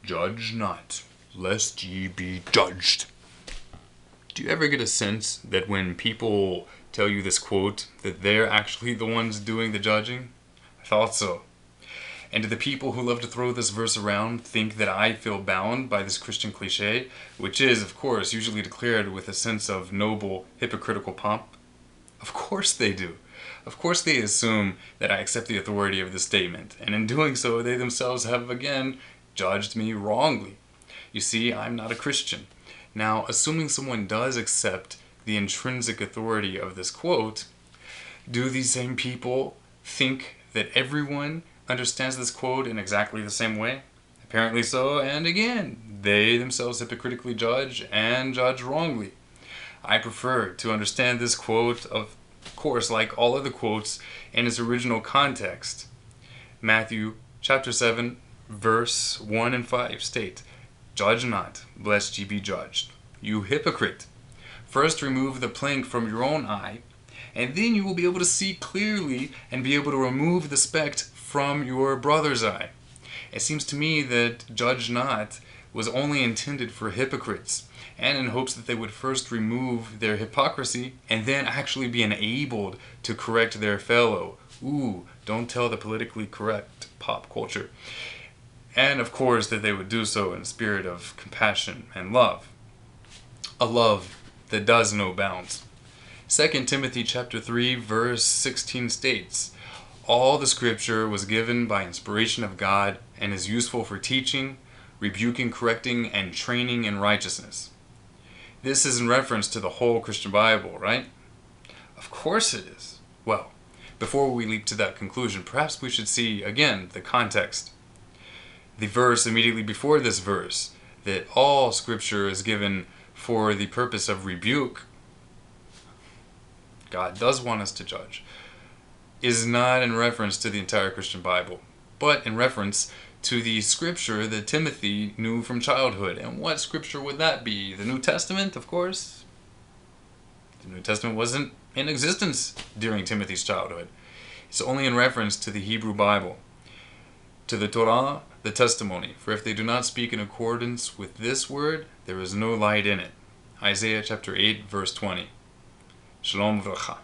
Judge not, lest ye be judged. Do you ever get a sense that when people tell you this quote, that they're actually the ones doing the judging? I thought so. And do the people who love to throw this verse around think that I feel bound by this Christian cliche, which is, of course, usually declared with a sense of noble, hypocritical pomp? Of course they do. Of course they assume that I accept the authority of this statement, and in doing so they themselves have, again, judged me wrongly. You see, I'm not a Christian. Now, assuming someone does accept the intrinsic authority of this quote, do these same people think that everyone understands this quote in exactly the same way? Apparently so, and again, they themselves hypocritically judge and judge wrongly. I prefer to understand this quote, of course, like all other quotes, in its original context. Matthew chapter 7, verse 1 and 5 state, "Judge not, lest ye be judged. You hypocrite! First remove the plank from your own eye, and then you will be able to see clearly and be able to remove the speck from your brother's eye." It seems to me that judge not was only intended for hypocrites, and in hopes that they would first remove their hypocrisy and then actually be enabled to correct their fellow. Ooh, don't tell the politically correct pop culture. And of course that they would do so in a spirit of compassion and love. A love that does know bounds. 2 Timothy chapter 3 verse 16 states, "All the scripture was given by inspiration of God and is useful for teaching, rebuking, correcting, and training in righteousness." This is in reference to the whole Christian Bible, right? Of course it is. Well, before we leap to that conclusion, perhaps we should see again the context. The verse immediately before this verse, that all scripture is given for the purpose of rebuke, God does want us to judge, is not in reference to the entire Christian Bible, but in reference to the scripture that Timothy knew from childhood. And what scripture would that be? The New Testament, of course. The New Testament wasn't in existence during Timothy's childhood. It's only in reference to the Hebrew Bible, to the Torah, the testimony. For if they do not speak in accordance with this word, there is no light in it. Isaiah chapter 8, verse 20. Shalom Vracha.